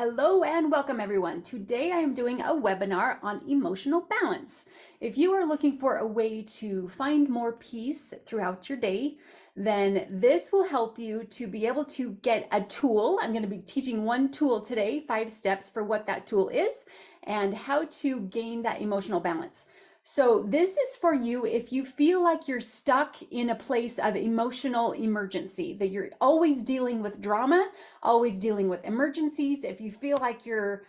Hello and welcome everyone. Today I am doing a webinar on emotional balance. If you are looking for a way to find more peace throughout your day, then this will help you to be able to get a tool. I'm going to be teaching one tool today, 5 steps for what that tool is and how to gain that emotional balance. So this is for you if you feel like you're stuck in a place of emotional emergency, that you're always dealing with drama, always dealing with emergencies. If you feel like you're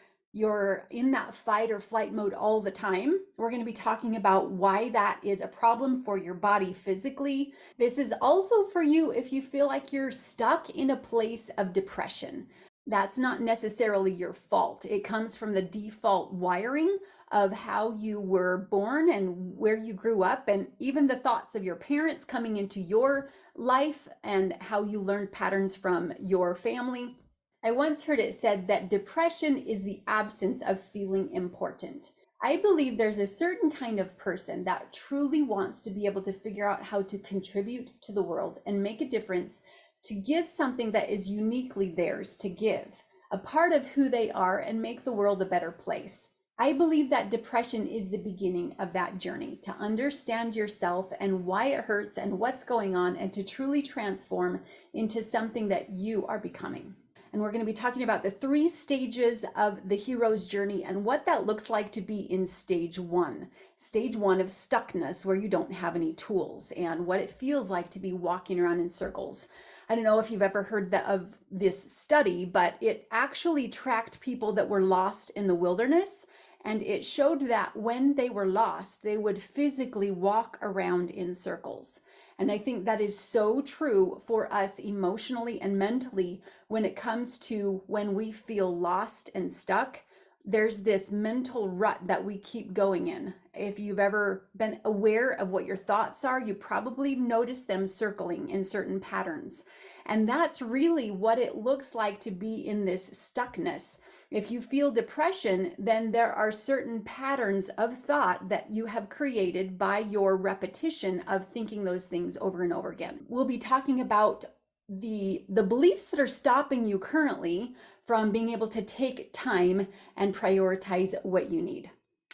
in that fight or flight mode all the time, we're going to be talking about why that is a problem for your body physically. This is also for you if you feel like you're stuck in a place of depression. That's not necessarily your fault. It comes from the default wiring of how you were born and where you grew up, and even the thoughts of your parents coming into your life and how you learned patterns from your family. I once heard it said that depression is the absence of feeling important. I believe there's a certain kind of person that truly wants to be able to figure out how to contribute to the world and make a difference, to give something that is uniquely theirs to give, a part of who they are, and make the world a better place. I believe that depression is the beginning of that journey, to understand yourself and why it hurts and what's going on, and to truly transform into something that you are becoming. And we're going to be talking about the 3 stages of the hero's journey and what that looks like to be in stage 1. Stage 1 of stuckness, where you don't have any tools, and what it feels like to be walking around in circles. I don't know if you've ever heard of this study, but it actually tracked people that were lost in the wilderness. And it showed that when they were lost, they would physically walk around in circles. And I think that is so true for us emotionally and mentally when it comes to when we feel lost and stuck. There's this mental rut that we keep going in. If you've ever been aware of what your thoughts are, you probably notice them circling in certain patterns. And that's really what it looks like to be in this stuckness. If you feel depression, then there are certain patterns of thought that you have created by your repetition of thinking those things over and over again. We'll be talking about the beliefs that are stopping you currently from being able to take time and prioritize what you need.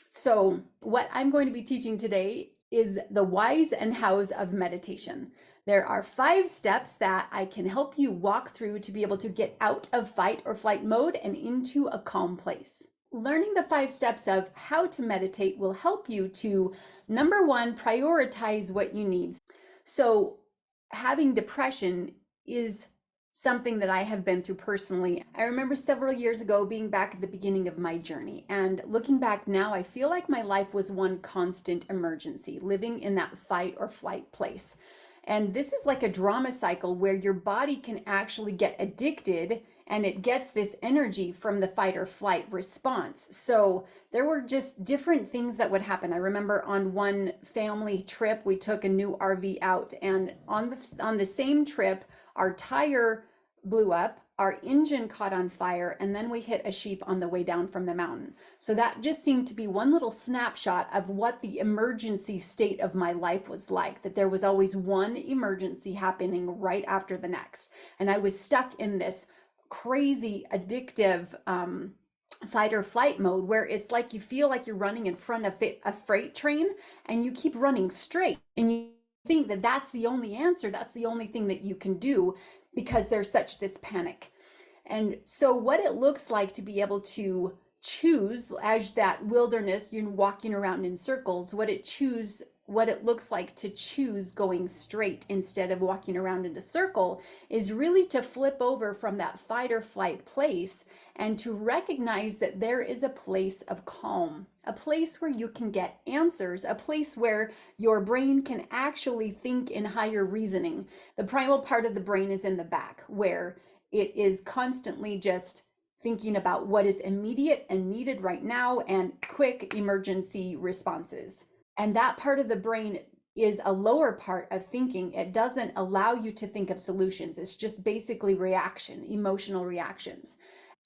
So what I'm going to be teaching today is the whys and hows of meditation. There are 5 steps that I can help you walk through to be able to get out of fight or flight mode and into a calm place. Learning the 5 steps of how to meditate will help you to, number 1, prioritize what you need. So having depression is something that I have been through personally. I remember several years ago being back at the beginning of my journey, and looking back now, I feel like my life was one constant emergency, living in that fight or flight place. And this is like a drama cycle where your body can actually get addicted, and it gets this energy from the fight or flight response. So there were just different things that would happen. I remember on one family trip, we took a new RV out, and on the same trip, our tire blew up, our engine caught on fire, and then we hit a sheep on the way down from the mountain. So that just seemed to be one little snapshot of what the emergency state of my life was like, that there was always one emergency happening right after the next. And I was stuck in this crazy addictive fight or flight mode, where it's like you feel like you're running in front of a freight train, and you keep running straight, and you think that that's the only answer, that's the only thing that you can do, because there's such this panic. And so what it looks like to be able to choose, as that wilderness, you're walking around in circles, what it looks like to choose going straight instead of walking around in a circle is really to flip over from that fight or flight place and to recognize that there is a place of calm, a place where you can get answers, a place where your brain can actually think in higher reasoning. The primal part of the brain is in the back, where it is constantly just thinking about what is immediate and needed right now and quick emergency responses. And that part of the brain is a lower part of thinking. It doesn't allow you to think of solutions. It's just basically reaction, emotional reactions.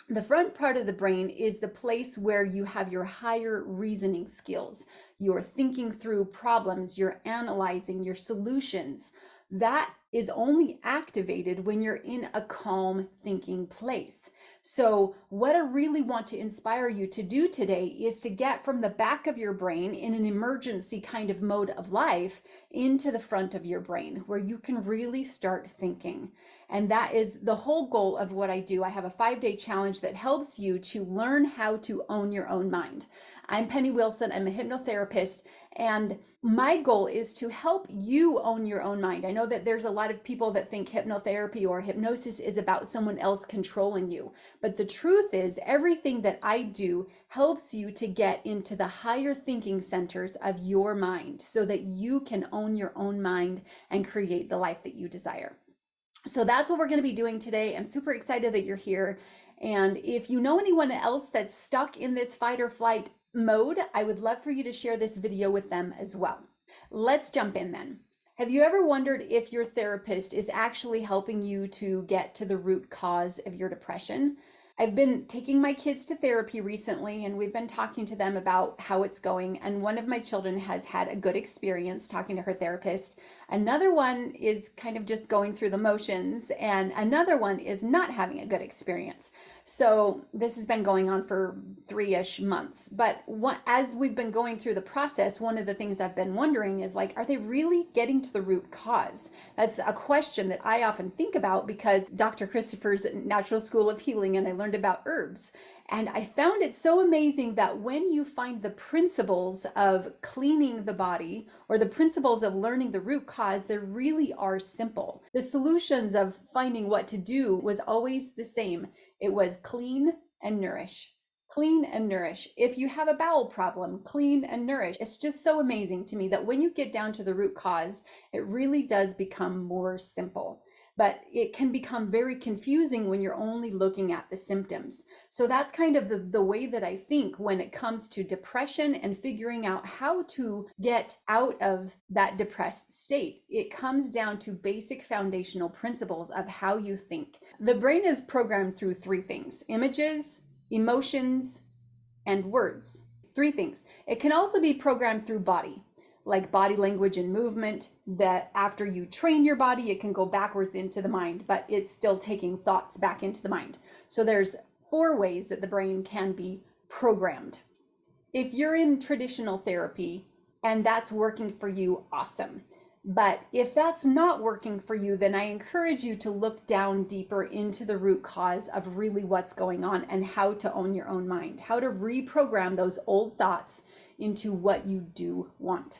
The front part of the brain is the place where you have your higher reasoning skills. You're thinking through problems, you're analyzing your solutions. That is only activated when you're in a calm thinking place. So, what I really want to inspire you to do today is to get from the back of your brain in an emergency kind of mode of life into the front of your brain where you can really start thinking. And that is the whole goal of what I do. I have a 5-day challenge that helps you to learn how to own your own mind. I'm Penny Wilson, I'm a hypnotherapist, and my goal is to help you own your own mind. I know that there's a lot of people that think hypnotherapy or hypnosis is about someone else controlling you. But the truth is, everything that I do helps you to get into the higher thinking centers of your mind so that you can own your own mind and create the life that you desire. So that's what we're going to be doing today. I'm super excited that you're here. And if you know anyone else that's stuck in this fight or flight mode, I would love for you to share this video with them as well. Let's jump in then. Have you ever wondered if your therapist is actually helping you to get to the root cause of your depression? I've been taking my kids to therapy recently, and we've been talking to them about how it's going. And one of my children has had a good experience talking to her therapist. Another one is kind of just going through the motions, and another one is not having a good experience. So this has been going on for 3-ish months. But as we've been going through the process, one of the things I've been wondering is like, are they really getting to the root cause? That's a question that I often think about because Dr. Christopher's Natural School of Healing, and I learned about herbs. And I found it so amazing that when you find the principles of cleaning the body or the principles of learning the root cause, they really are simple. The solutions of finding what to do was always the same. It was clean and nourish. Clean and nourish. If you have a bowel problem, clean and nourish. It's just so amazing to me that when you get down to the root cause, it really does become more simple. But it can become very confusing when you're only looking at the symptoms. So that's kind of the way that I think when it comes to depression and figuring out how to get out of that depressed state. It comes down to basic foundational principles of how you think. The brain is programmed through 3 things: images, emotions, and words. 3 things. It can also be programmed through body, like body language and movement, that after you train your body, it can go backwards into the mind, but it's still taking thoughts back into the mind. So there's 4 ways that the brain can be programmed. If you're in traditional therapy and that's working for you, awesome. But if that's not working for you, then I encourage you to look down deeper into the root cause of really what's going on and how to own your own mind, how to reprogram those old thoughts into what you do want.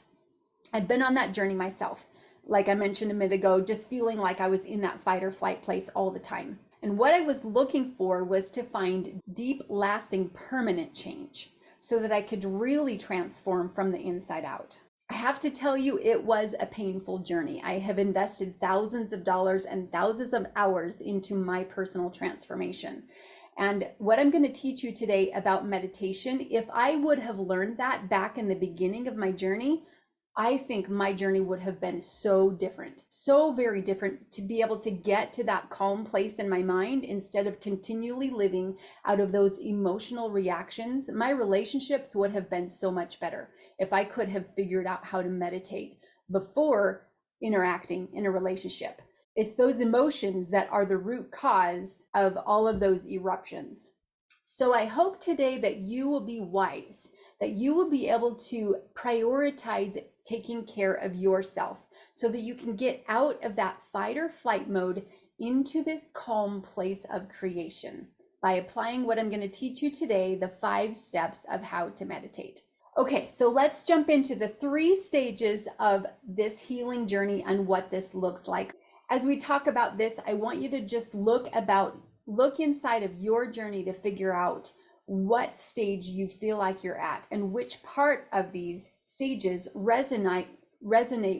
I've been on that journey myself. Like I mentioned a minute ago, just feeling like I was in that fight or flight place all the time. And what I was looking for was to find deep, lasting, permanent change so that I could really transform from the inside out. I have to tell you, it was a painful journey. I have invested thousands of dollars and thousands of hours into my personal transformation. And what I'm going to teach you today about meditation, if I would have learned that back in the beginning of my journey, I think my journey would have been so different, so very different, to be able to get to that calm place in my mind instead of continually living out of those emotional reactions. My relationships would have been so much better if I could have figured out how to meditate before interacting in a relationship. It's those emotions that are the root cause of all of those eruptions. So I hope today that you will be wise, that you will be able to prioritize taking care of yourself so that you can get out of that fight or flight mode into this calm place of creation by applying what I'm going to teach you today, the 5 steps of how to meditate. Okay, so let's jump into the 3 stages of this healing journey and what this looks like. As we talk about this, I want you to just look inside of your journey to figure out what stage you feel like you're at and which part of these stages resonate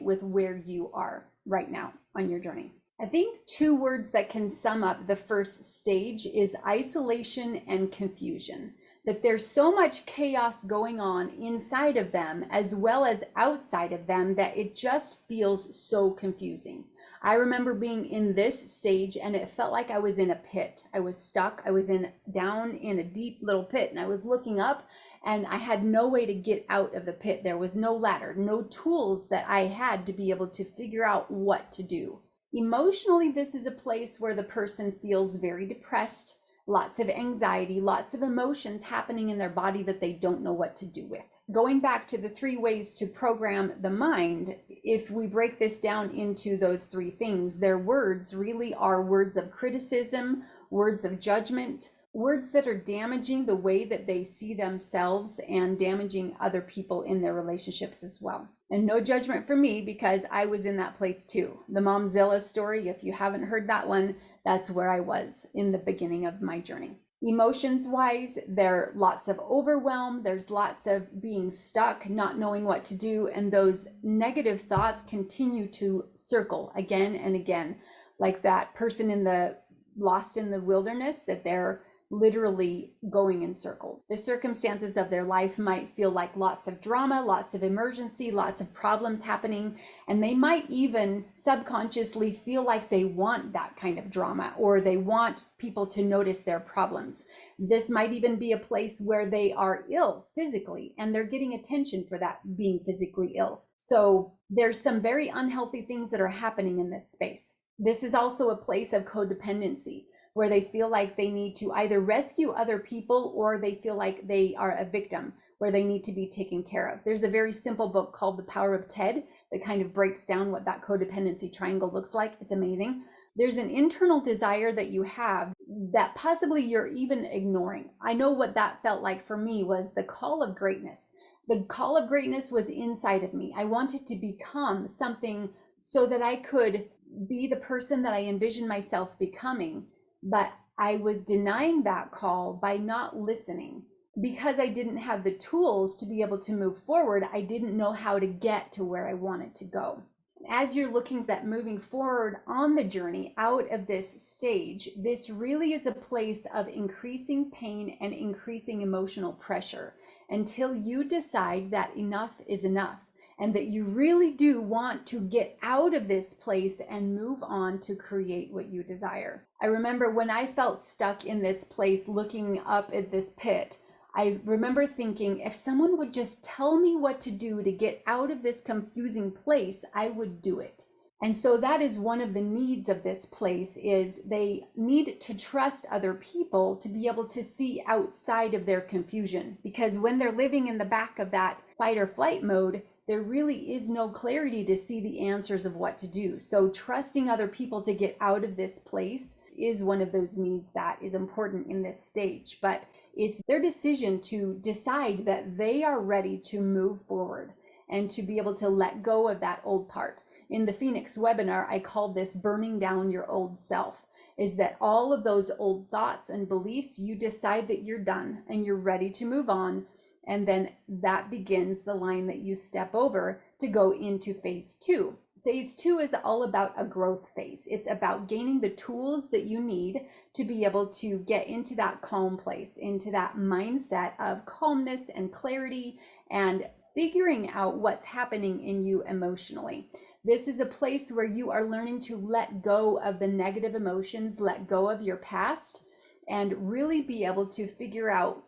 with where you are right now on your journey. I think 2 words that can sum up the first stage is isolation and confusion. That there's so much chaos going on inside of them as well as outside of them that it just feels so confusing. I remember being in this stage and it felt like I was in a pit. I was stuck. I was down in a deep little pit, and I was looking up and I had no way to get out of the pit. There was no ladder, no tools that I had to be able to figure out what to do. Emotionally, this is a place where the person feels very depressed, lots of anxiety, lots of emotions happening in their body that they don't know what to do with. Going back to the 3 ways to program the mind, if we break this down into those 3 things, their words really are words of criticism, words of judgment, words that are damaging the way that they see themselves and damaging other people in their relationships as well. And no judgment from me, because I was in that place too. The Momzilla story, if you haven't heard that one, that's where I was in the beginning of my journey. Emotions wise, there are lots of overwhelm, there's lots of being stuck, not knowing what to do, and those negative thoughts continue to circle again and again, like that person in the lost in the wilderness, that they're literally going in circles. The circumstances of their life might feel like lots of drama, lots of emergency, lots of problems happening, and they might even subconsciously feel like they want that kind of drama, or they want people to notice their problems. This might even be a place where they are ill physically, and they're getting attention for that, being physically ill. So there's some very unhealthy things that are happening in this space. This is also a place of codependency, where they feel like they need to either rescue other people, or they feel like they are a victim, where they need to be taken care of. There's a very simple book called The Power of Ted that kind of breaks down what that codependency triangle looks like. It's amazing. There's an internal desire that you have that possibly you're even ignoring. I know what that felt like for me was the call of greatness. The call of greatness was inside of me. I wanted to become something so that I could be the person that I envisioned myself becoming. But I was denying that call by not listening, because I didn't have the tools to be able to move forward. I didn't know how to get to where I wanted to go. As you're looking at moving forward on the journey out of this stage, this really is a place of increasing pain and increasing emotional pressure until you decide that enough is enough, and that you really do want to get out of this place and move on to create what you desire. I remember when I felt stuck in this place looking up at this pit, I remember thinking, if someone would just tell me what to do to get out of this confusing place, I would do it. And so that is one of the needs of this place, is they need to trust other people to be able to see outside of their confusion. Because when they're living in the back of that fight or flight mode, there really is no clarity to see the answers of what to do. So trusting other people to get out of this place is one of those needs that is important in this stage. But it's their decision to decide that they are ready to move forward and to be able to let go of that old part. In the Phoenix webinar, I called this burning down your old self, is that all of those old thoughts and beliefs, you decide that you're done and you're ready to move on. And then that begins the line that you step over to go into phase 2. Phase 2 is all about a growth phase. It's about gaining the tools that you need to be able to get into that calm place, into that mindset of calmness and clarity, and figuring out what's happening in you emotionally. This is a place where you are learning to let go of the negative emotions, let go of your past, and really be able to figure out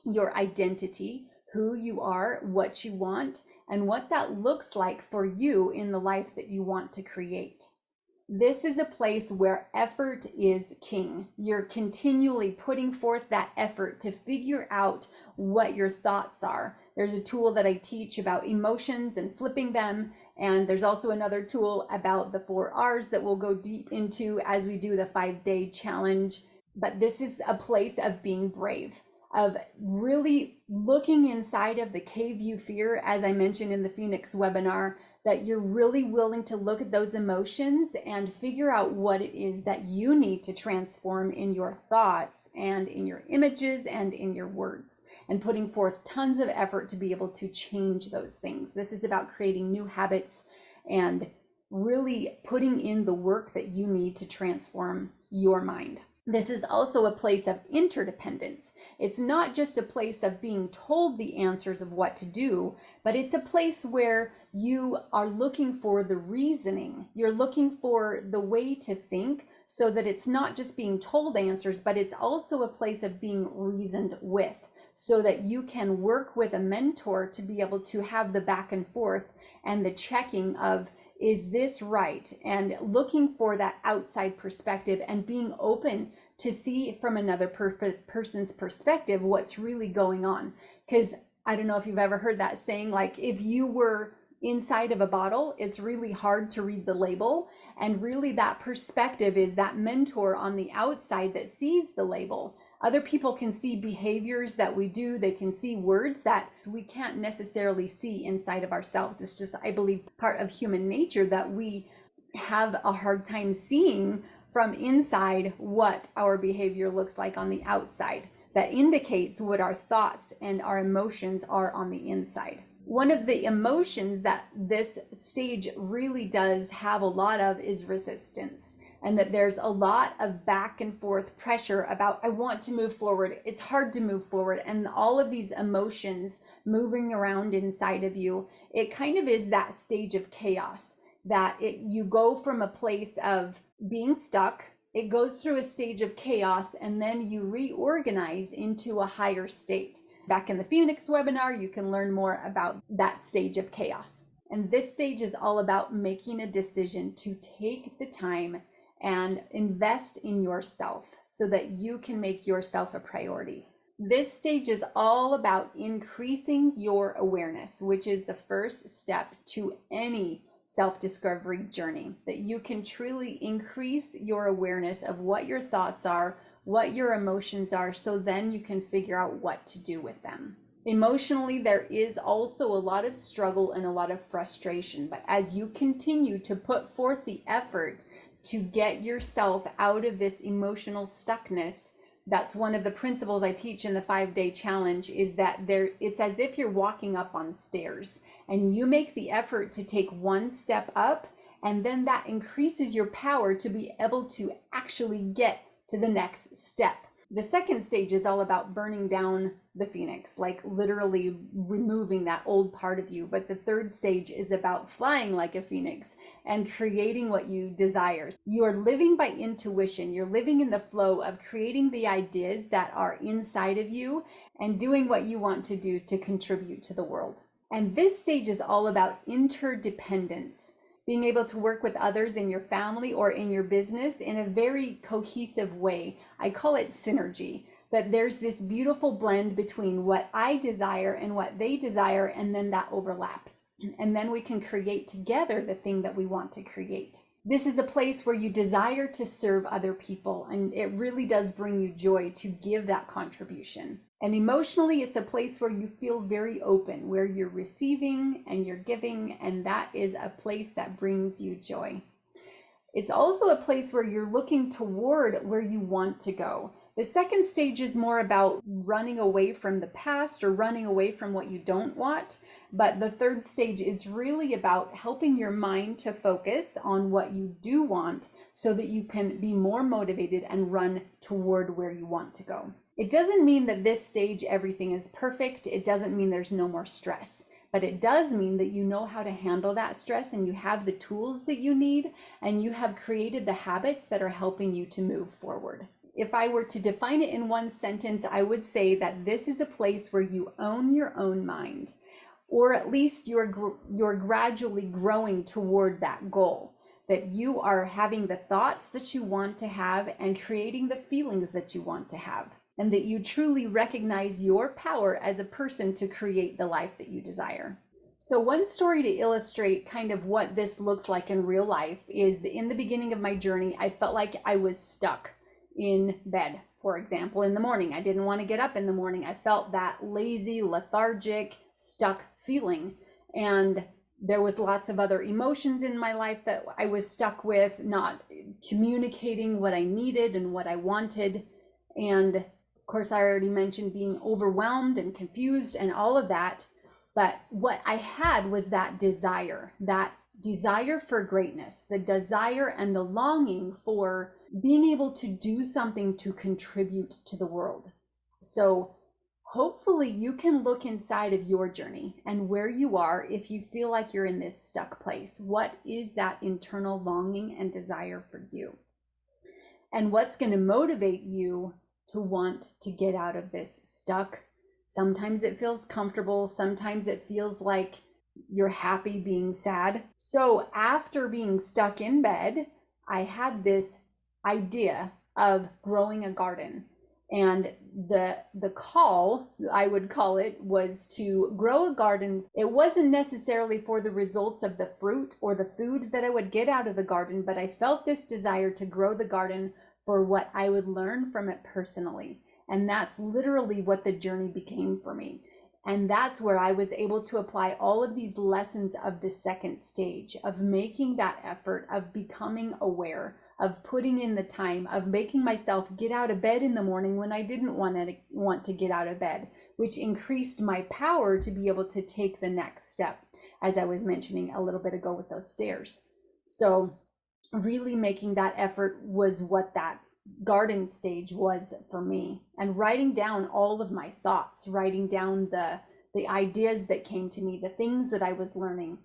your identity, who you are, what you want, and what that looks like for you in the life that you want to create. This is a place where effort is king. You're continually putting forth that effort to figure out what your thoughts are. There's a tool that I teach about emotions and flipping them. And there's also another tool about the 4 R's that we'll go deep into as we do the 5-day challenge. But this is a place of being brave, of really looking inside of the cave you fear, as I mentioned in the Phoenix webinar, that you're really willing to look at those emotions and figure out what it is that you need to transform in your thoughts and in your images and in your words, and putting forth tons of effort to be able to change those things. This is about creating new habits and really putting in the work that you need to transform your mind. This is also a place of interdependence. It's not just a place of being told the answers of what to do, but it's a place where you are looking for the reasoning. You're looking for the way to think, so that it's not just being told answers, but it's also a place of being reasoned with, so that you can work with a mentor to be able to have the back and forth and the checking of, is this right? And looking for that outside perspective and being open to see from another person's perspective what's really going on. Because I don't know if you've ever heard that saying, like, if you were inside of a bottle, it's really hard to read the label. And really, that perspective is that mentor on the outside that sees the label. Other people can see behaviors that we do, they can see words that we can't necessarily see inside of ourselves. It's just, I believe, part of human nature that we have a hard time seeing from inside what our behavior looks like on the outside. That indicates what our thoughts and our emotions are on the inside. One of the emotions that this stage really does have a lot of is resistance, and that there's a lot of back and forth pressure about, I want to move forward, it's hard to move forward, and all of these emotions moving around inside of you. It kind of is that stage of chaos, that you go from a place of being stuck, it goes through a stage of chaos, and then you reorganize into a higher state. Back in the Phoenix webinar, you can learn more about that stage of chaos. And this stage is all about making a decision to take the time and invest in yourself so that you can make yourself a priority. This stage is all about increasing your awareness, which is the first step to any self-discovery journey, that you can truly increase your awareness of what your thoughts are, what your emotions are, so then you can figure out what to do with them. Emotionally, there is also a lot of struggle and a lot of frustration, but as you continue to put forth the effort to get yourself out of this emotional stuckness, that's one of the principles I teach in the 5-day challenge, is that it's as if you're walking up on stairs and you make the effort to take one step up, and then that increases your power to be able to actually get to the next step. The second stage is all about burning down the phoenix, like literally removing that old part of you. But the third stage is about flying like a phoenix and creating what you desire. You're living by intuition. You're living in the flow of creating the ideas that are inside of you and doing what you want to do to contribute to the world. And this stage is all about interdependence. Being able to work with others in your family or in your business in a very cohesive way. I call it synergy, that there's this beautiful blend between what I desire and what they desire, and then that overlaps. And then we can create together the thing that we want to create. This is a place where you desire to serve other people, and it really does bring you joy to give that contribution. And emotionally, it's a place where you feel very open, where you're receiving and you're giving, and that is a place that brings you joy. It's also a place where you're looking toward where you want to go. The second stage is more about running away from the past or running away from what you don't want. But the third stage is really about helping your mind to focus on what you do want so that you can be more motivated and run toward where you want to go. It doesn't mean that this stage everything is perfect. It doesn't mean there's no more stress. But it does mean that you know how to handle that stress, and you have the tools that you need, and you have created the habits that are helping you to move forward. If I were to define it in one sentence, I would say that this is a place where you own your own mind, or at least you're gradually growing toward that goal, that you are having the thoughts that you want to have and creating the feelings that you want to have, and that you truly recognize your power as a person to create the life that you desire. So one story to illustrate kind of what this looks like in real life is that in the beginning of my journey, I felt like I was stuck in bed. For example, in the morning, I didn't want to get up in the morning. I felt that lazy, lethargic, stuck feeling. And there was lots of other emotions in my life that I was stuck with, not communicating what I needed and what I wanted. And of course, I already mentioned being overwhelmed and confused and all of that. But what I had was that desire for greatness, the desire and the longing for being able to do something to contribute to the world. So hopefully you can look inside of your journey and where you are if you feel like you're in this stuck place. What is that internal longing and desire for you? And what's going to motivate you to want to get out of this stuck? Sometimes it feels comfortable. Sometimes it feels like you're happy being sad. So after being stuck in bed, I had this idea of growing a garden. And the call, I would call it, was to grow a garden. It wasn't necessarily for the results of the fruit or the food that I would get out of the garden, but I felt this desire to grow the garden for what I would learn from it personally. And that's literally what the journey became for me. And that's where I was able to apply all of these lessons of the second stage, of making that effort, of becoming aware, of putting in the time, of making myself get out of bed in the morning when I didn't want to get out of bed, which increased my power to be able to take the next step, as I was mentioning a little bit ago with those stairs. So really making that effort was what that garden stage was for me, and writing down all of my thoughts, writing down the ideas that came to me, the things that I was learning.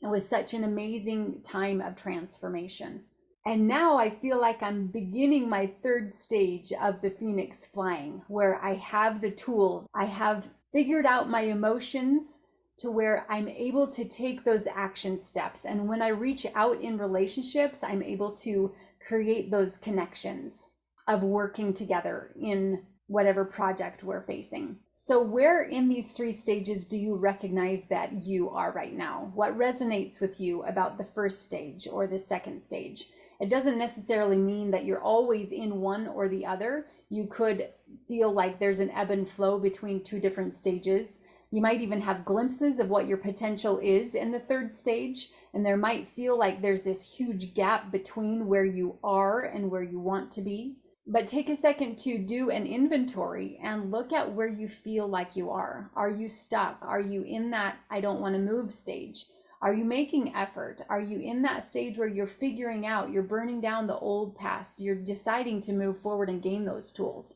It was such an amazing time of transformation. And now I feel like I'm beginning my third stage of the phoenix flying, where I have the tools, I have figured out my emotions to where I'm able to take those action steps. And when I reach out in relationships, I'm able to create those connections of working together in whatever project we're facing. So where in these three stages do you recognize that you are right now? What resonates with you about the first stage or the second stage? It doesn't necessarily mean that you're always in one or the other. You could feel like there's an ebb and flow between two different stages. You might even have glimpses of what your potential is in the third stage, and there might feel like there's this huge gap between where you are and where you want to be. But take a second to do an inventory and look at where you feel like you are. Are you stuck? Are you in that I don't want to move stage? Are you making effort? Are you in that stage where you're figuring out, you're burning down the old past, you're deciding to move forward and gain those tools?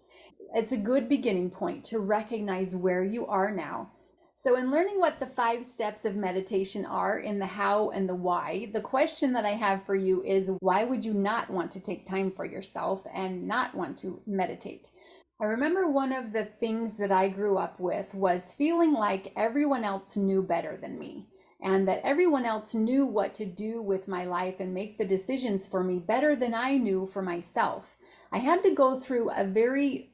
It's a good beginning point to recognize where you are now. So in learning what the 5 steps of meditation are in the how and the why, the question that I have for you is, why would you not want to take time for yourself and not want to meditate? I remember one of the things that I grew up with was feeling like everyone else knew better than me, and that everyone else knew what to do with my life and make the decisions for me better than I knew for myself. I had to go through a very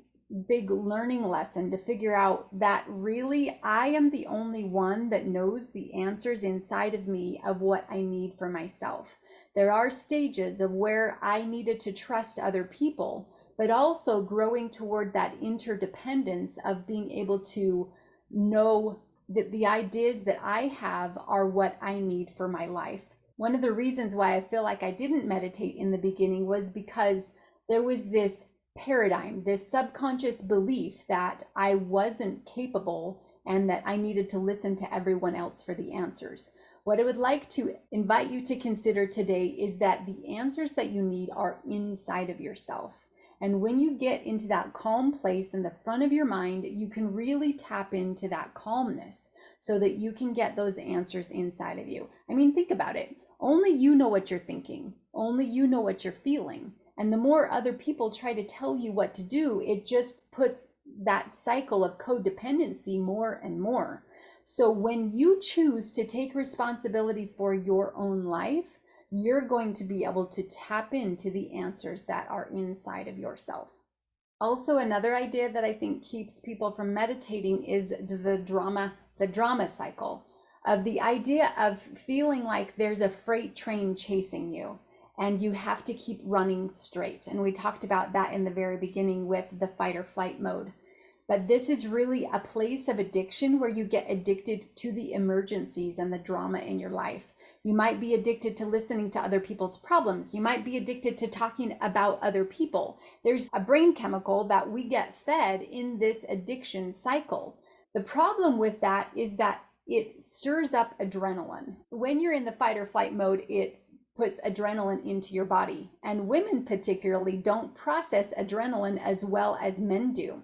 big learning lesson to figure out that really I am the only one that knows the answers inside of me of what I need for myself. There are stages of where I needed to trust other people, but also growing toward that interdependence of being able to know that the ideas that I have are what I need for my life. One of the reasons why I feel like I didn't meditate in the beginning was because there was this paradigm, this subconscious belief that I wasn't capable and that I needed to listen to everyone else for the answers. What I would like to invite you to consider today is that the answers that you need are inside of yourself. And when you get into that calm place in the front of your mind, you can really tap into that calmness so that you can get those answers inside of you. I mean, think about it. Only you know what you're thinking. Only you know what you're feeling. And the more other people try to tell you what to do, it just puts that cycle of codependency more and more. So when you choose to take responsibility for your own life, you're going to be able to tap into the answers that are inside of yourself. Also, another idea that I think keeps people from meditating is the drama cycle of the idea of feeling like there's a freight train chasing you and you have to keep running straight. And we talked about that in the very beginning with the fight or flight mode. But this is really a place of addiction where you get addicted to the emergencies and the drama in your life. You might be addicted to listening to other people's problems. You might be addicted to talking about other people. There's a brain chemical that we get fed in this addiction cycle. The problem with that is that it stirs up adrenaline. When you're in the fight or flight mode, it puts adrenaline into your body. And women particularly don't process adrenaline as well as men do.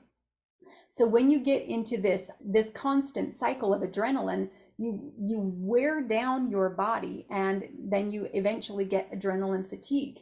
So when you get into this constant cycle of adrenaline, you wear down your body and then you eventually get adrenaline fatigue.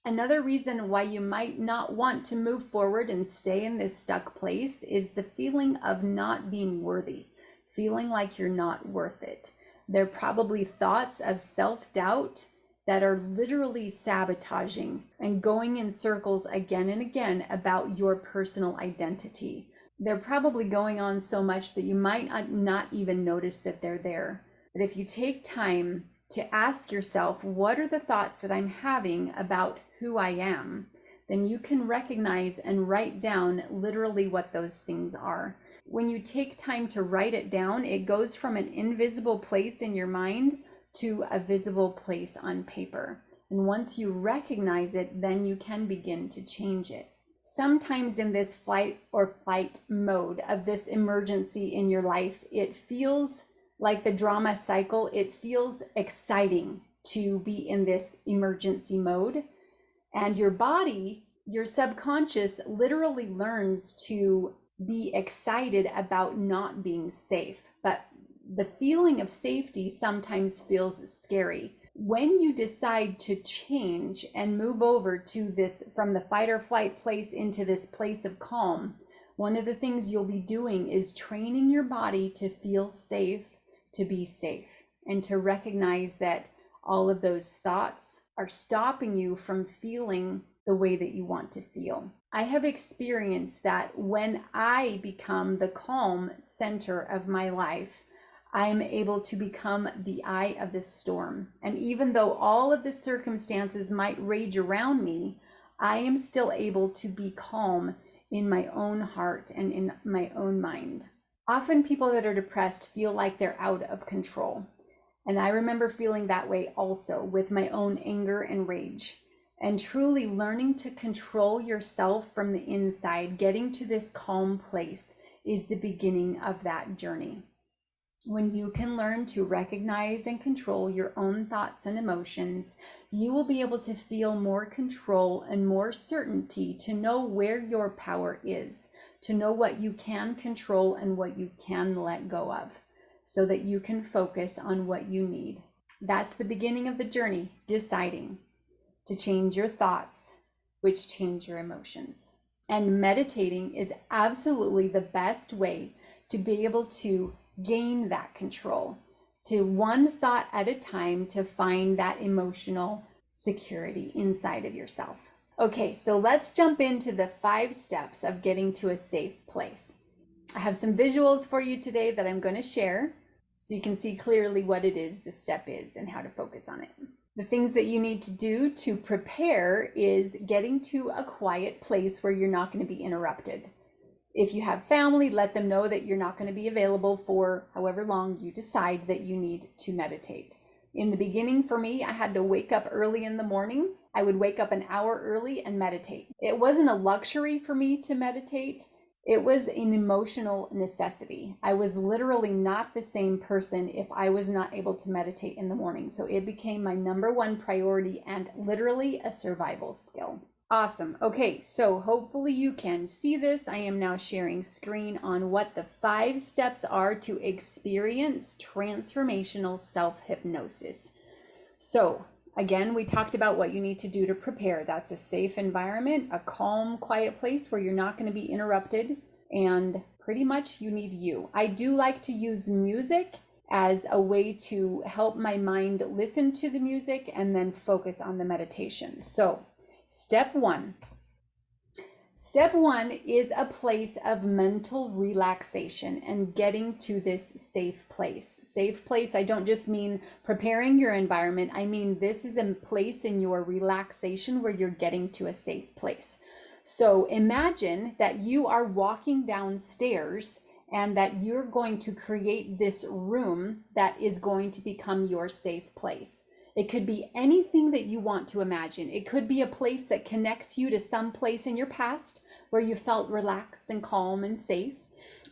Another reason why you might not want to move forward and stay in this stuck place is the feeling of not being worthy, feeling like you're not worth it. They're probably thoughts of self-doubt that are literally sabotaging and going in circles again and again about your personal identity. They're probably going on so much that you might not even notice that they're there. But if you take time to ask yourself, what are the thoughts that I'm having about who I am? Then you can recognize and write down literally what those things are. When you take time to write it down, it goes from an invisible place in your mind to a visible place on paper. And once you recognize it, then you can begin to change it. Sometimes in this flight or fight mode of this emergency in your life, it feels like the drama cycle. It feels exciting to be in this emergency mode. And your body, your subconscious, literally learns to be excited about not being safe. But the feeling of safety sometimes feels scary. When you decide to change and move over to this, from the fight or flight place into this place of calm, one of the things you'll be doing is training your body to feel safe, to be safe, and to recognize that all of those thoughts are stopping you from feeling the way that you want to feel. I have experienced that when I become the calm center of my life, I am able to become the eye of the storm. And even though all of the circumstances might rage around me, I am still able to be calm in my own heart and in my own mind. Often people that are depressed feel like they're out of control. And I remember feeling that way also with my own anger and rage. And truly learning to control yourself from the inside, getting to this calm place, is the beginning of that journey. When you can learn to recognize and control your own thoughts and emotions, you will be able to feel more control and more certainty to know where your power is, to know what you can control and what you can let go of, so that you can focus on what you need. That's the beginning of the journey, deciding to change your thoughts, which change your emotions. And meditating is absolutely the best way to be able to gain that control, to one thought at a time, to find that emotional security inside of yourself. Okay, so let's jump into the 5 steps of getting to a safe place. I have some visuals for you today that I'm going to share so you can see clearly what it is the step is and how to focus on it. The things that you need to do to prepare is getting to a quiet place where you're not going to be interrupted. If you have family, let them know that you're not going to be available for however long you decide that you need to meditate. In the beginning, for me, I had to wake up early in the morning. I would wake up an hour early and meditate. It wasn't a luxury for me to meditate. It was an emotional necessity. I was literally not the same person if I was not able to meditate in the morning. So it became my number 1 priority and literally a survival skill. Awesome. Okay, so hopefully you can see this. I am now sharing screen on what the 5 steps are to experience transformational self-hypnosis. So again, we talked about what you need to do to prepare. That's a safe environment, a calm, quiet place where you're not going to be interrupted, and pretty much you need you. I do like to use music as a way to help my mind listen to the music and then focus on the meditation. So Step one is a place of mental relaxation and getting to this safe place. Safe place, I don't just mean preparing your environment. I mean, this is a place in your relaxation where you're getting to a safe place. So imagine that you are walking downstairs and that you're going to create this room that is going to become your safe place. It could be anything that you want to imagine. It could be a place that connects you to some place in your past where you felt relaxed and calm and safe.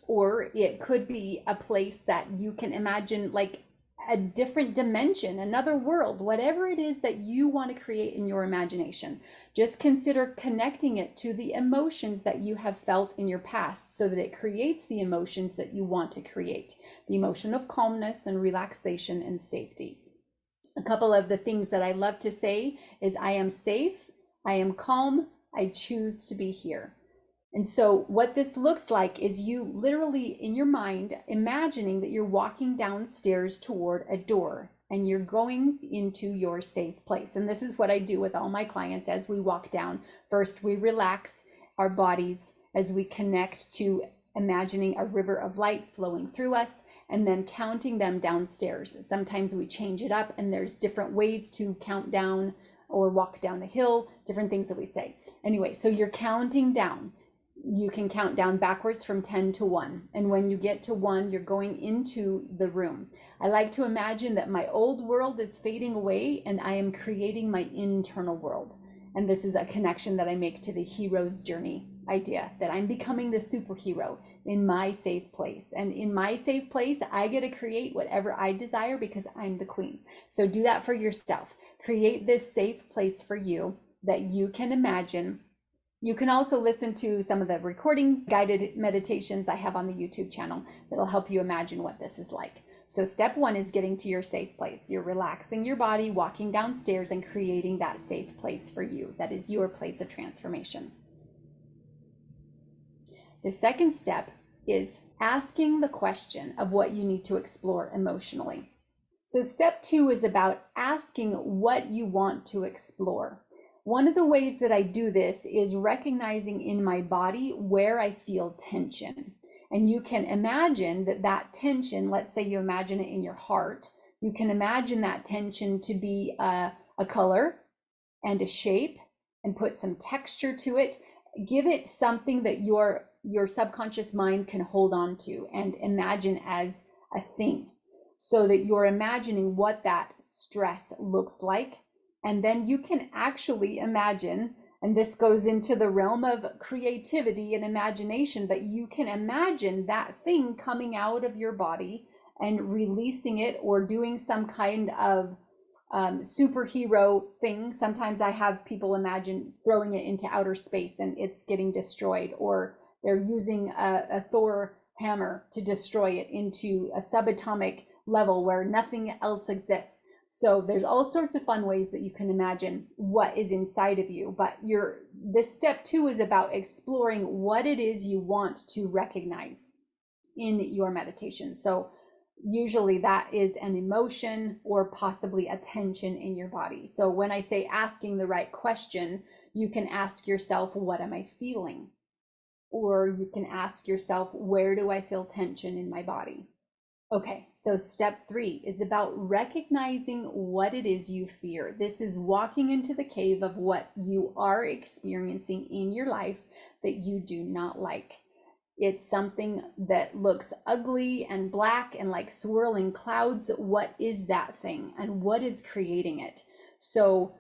Or it could be a place that you can imagine, like a different dimension, another world, whatever it is that you want to create in your imagination. Just consider connecting it to the emotions that you have felt in your past so that it creates the emotions that you want to create. The emotion of calmness and relaxation and safety. A couple of the things that I love to say is I am safe, I am calm, I choose to be here. And so what this looks like is you literally in your mind imagining that you're walking downstairs toward a door and you're going into your safe place. And this is what I do with all my clients as we walk down. First, we relax our bodies as we connect to imagining a river of light flowing through us and then counting them downstairs. Sometimes we change it up and there's different ways to count down or walk down a hill, different things that we say. Anyway, so you're counting down. You can count down backwards from 10 to 1. And when you get to 1, you're going into the room. I like to imagine that my old world is fading away and I am creating my internal world. And this is a connection that I make to the hero's journey idea, that I'm becoming the superhero in my safe place. And in my safe place, I get to create whatever I desire because I'm the queen. So do that for yourself. Create this safe place for you that you can imagine. You can also listen to some of the recording guided meditations I have on the YouTube channel that'll help you imagine what this is like. So step 1 is getting to your safe place. You're relaxing your body, walking downstairs and creating that safe place for you. That is your place of transformation. The second step is asking the question of what you need to explore emotionally. So step 2 is about asking what you want to explore. One of the ways that I do this is recognizing in my body where I feel tension. And you can imagine that tension, let's say you imagine it in your heart, you can imagine that tension to be a color and a shape and put some texture to it. Give it something that your subconscious mind can hold on to and imagine as a thing, so that you're imagining what that stress looks like. And then you can actually imagine, and this goes into the realm of creativity and imagination, but you can imagine that thing coming out of your body and releasing it or doing some kind of superhero thing. Sometimes I have people imagine throwing it into outer space and it's getting destroyed, or they're using a Thor hammer to destroy it into a subatomic level where nothing else exists. So there's all sorts of fun ways that you can imagine what is inside of you. But this step 2 is about exploring what it is you want to recognize in your meditation. So usually that is an emotion or possibly a tension in your body. So when I say asking the right question, you can ask yourself, what am I feeling? Or you can ask yourself, where do I feel tension in my body? Okay, so step 3 is about recognizing what it is you fear. This is walking into the cave of what you are experiencing in your life that you do not like. It's something that looks ugly and black and like swirling clouds. What is that thing and what is creating it? So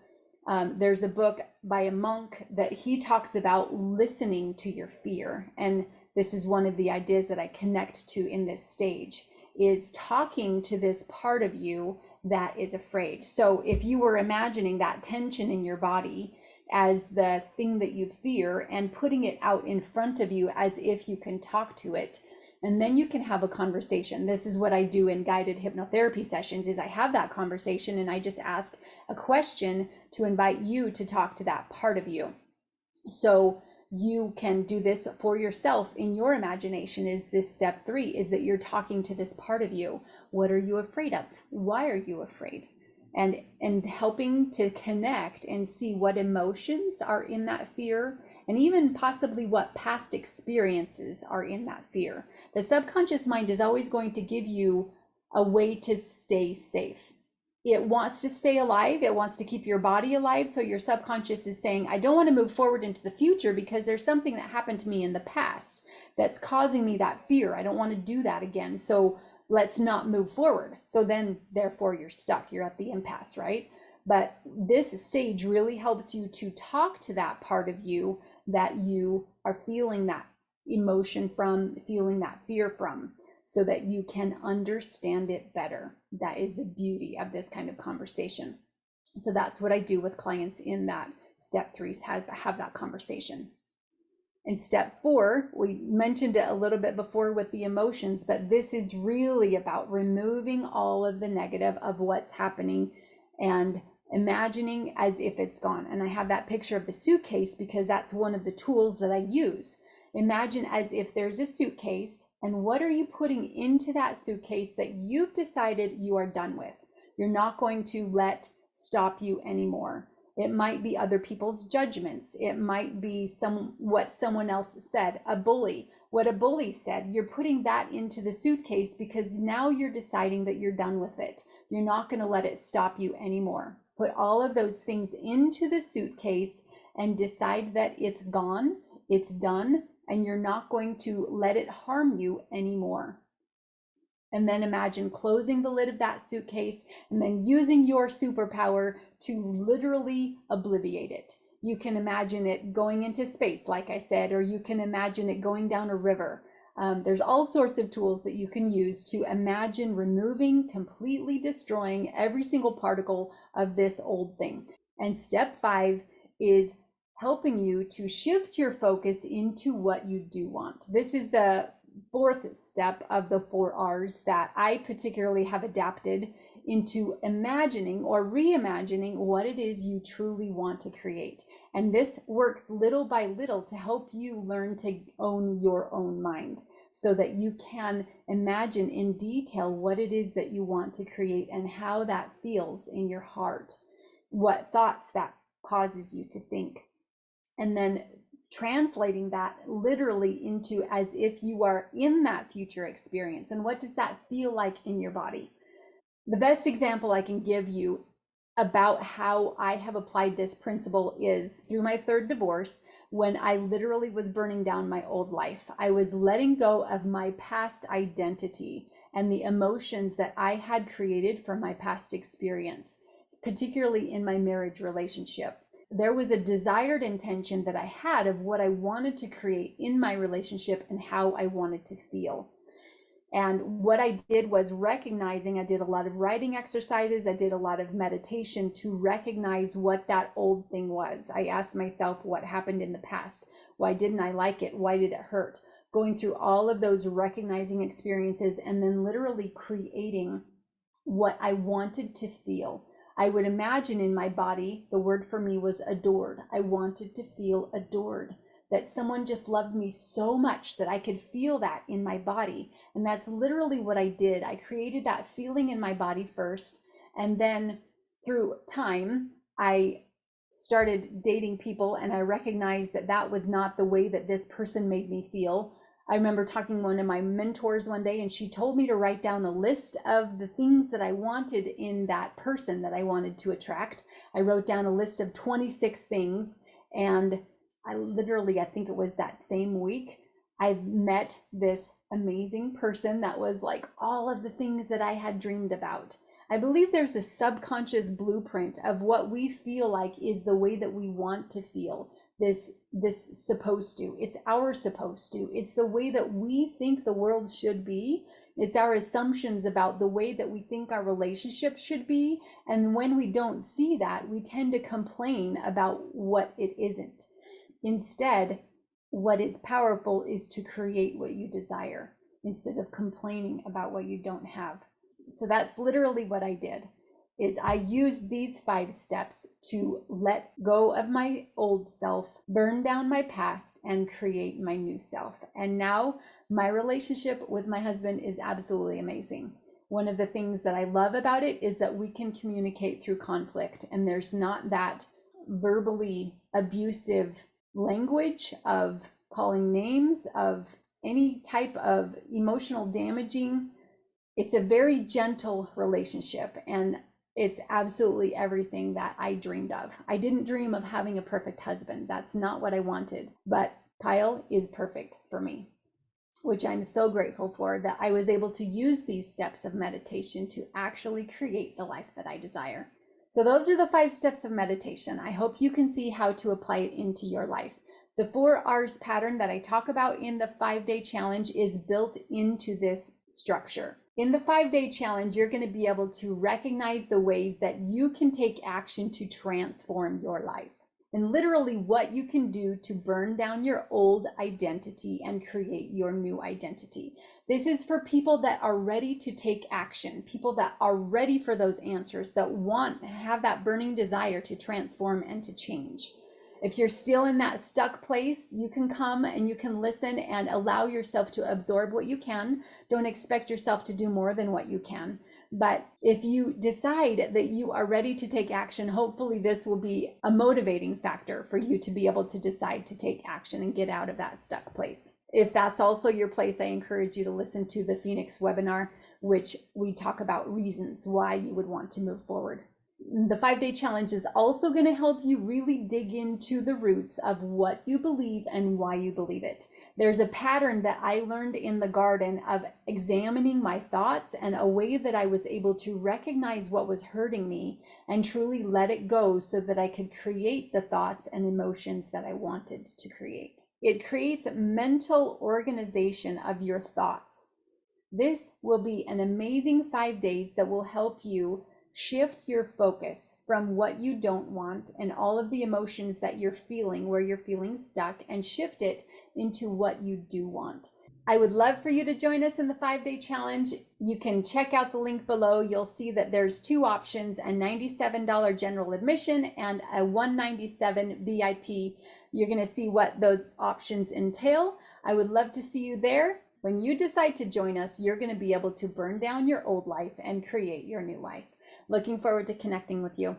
there's a book by a monk that he talks about listening to your fear. And this is one of the ideas that I connect to in this stage, is talking to this part of you that is afraid. So if you were imagining that tension in your body as the thing that you fear and putting it out in front of you as if you can talk to it, and then you can have a conversation. This is what I do in guided hypnotherapy sessions, is I have that conversation and I just ask a question to invite you to talk to that part of you. So you can do this for yourself in your imagination. Is this step 3, is that you're talking to this part of you. What are you afraid of? Why are you afraid? And helping to connect and see what emotions are in that fear, and even possibly what past experiences are in that fear. The subconscious mind is always going to give you a way to stay safe. It wants to stay alive. It wants to keep your body alive. So your subconscious is saying, I don't want to move forward into the future because there's something that happened to me in the past that's causing me that fear. I don't want to do that again. So let's not move forward. So then, therefore, you're stuck. You're at the impasse, right? But this stage really helps you to talk to that part of you that you are feeling that emotion from, feeling that fear from, so that you can understand it better. That is the beauty of this kind of conversation. So that's what I do with clients in that step 3, have that conversation. And step 4, we mentioned it a little bit before with the emotions, but this is really about removing all of the negative of what's happening and imagining as if it's gone. And I have that picture of the suitcase because that's one of the tools that I use. Imagine as if there's a suitcase, and what are you putting into that suitcase that you've decided you are done with? You're not going to let stop you anymore. It might be other people's judgments. It might be what someone else said, a bully, what a bully said. You're putting that into the suitcase because now you're deciding that you're done with it. You're not going to let it stop you anymore. Put all of those things into the suitcase and decide that it's gone, it's done, and you're not going to let it harm you anymore. And then imagine closing the lid of that suitcase and then using your superpower to literally obliviate it. You can imagine it going into space, like I said, or you can imagine it going down a river. There's all sorts of tools that you can use to imagine removing, completely destroying every single particle of this old thing. And step 5 is helping you to shift your focus into what you do want. This is the 4th step of the 4 R's that I particularly have adapted into imagining or reimagining what it is you truly want to create. And this works little by little to help you learn to own your own mind so that you can imagine in detail what it is that you want to create and how that feels in your heart, what thoughts that causes you to think. And then translating that literally into as if you are in that future experience. And what does that feel like in your body? The best example I can give you about how I have applied this principle is through my 3rd divorce, when I literally was burning down my old life. I was letting go of my past identity and the emotions that I had created from my past experience, particularly in my marriage relationship. There was a desired intention that I had of what I wanted to create in my relationship and how I wanted to feel. And what I did was recognizing, I did a lot of writing exercises, I did a lot of meditation to recognize what that old thing was. I asked myself what happened in the past. Why didn't I like it? Why did it hurt? Going through all of those recognizing experiences and then literally creating what I wanted to feel. I would imagine in my body, the word for me was adored. I wanted to feel adored, that someone just loved me so much that I could feel that in my body. And that's literally what I did. I created that feeling in my body first. And then through time, I started dating people and I recognized that that was not the way that this person made me feel. I remember talking to one of my mentors one day and she told me to write down a list of the things that I wanted in that person that I wanted to attract. I wrote down a list of 26 things, and I think it was that same week, I met this amazing person that was like all of the things that I had dreamed about. I believe there's a subconscious blueprint of what we feel like is the way that we want to feel. This supposed to, it's our supposed to, it's the way that we think the world should be. It's our assumptions about the way that we think our relationship should be. And when we don't see that, we tend to complain about what it isn't. Instead, what is powerful is to create what you desire instead of complaining about what you don't have. So that's literally what I did. Is I used these 5 steps to let go of my old self, burn down my past, and create my new self. And now my relationship with my husband is absolutely amazing. One of the things that I love about it is that we can communicate through conflict, and there's not that verbally abusive language of calling names, of any type of emotional damaging. It's a very gentle relationship, and it's absolutely everything that I dreamed of. I didn't dream of having a perfect husband. That's not what I wanted. But Kyle is perfect for me, which I'm so grateful for, that I was able to use these steps of meditation to actually create the life that I desire. So those are the 5 steps of meditation. I hope you can see how to apply it into your life. The 4 R's pattern that I talk about in the 5-day challenge is built into this structure. In the 5-day challenge, you're going to be able to recognize the ways that you can take action to transform your life, and literally what you can do to burn down your old identity and create your new identity. This is for people that are ready to take action, people that are ready for those answers, that have that burning desire to transform and to change. If you're still in that stuck place, you can come and you can listen and allow yourself to absorb what you can. Don't expect yourself to do more than what you can. But if you decide that you are ready to take action, hopefully this will be a motivating factor for you to be able to decide to take action and get out of that stuck place. If that's also your place, I encourage you to listen to the Phoenix webinar, which we talk about reasons why you would want to move forward. The 5-day challenge is also going to help you really dig into the roots of what you believe and why you believe it. There's a pattern that I learned in the garden of examining my thoughts and a way that I was able to recognize what was hurting me and truly let it go so that I could create the thoughts and emotions that I wanted to create. It creates mental organization of your thoughts. This will be an amazing 5 days that will help you shift your focus from what you don't want and all of the emotions that you're feeling, where you're feeling stuck, and shift it into what you do want. I would love for you to join us in the 5-day challenge. You can check out the link below. You'll see that there's 2 options, a $97 general admission and a $197 VIP. You're going to see what those options entail. I would love to see you there. When you decide to join us, you're going to be able to burn down your old life and create your new life. Looking forward to connecting with you.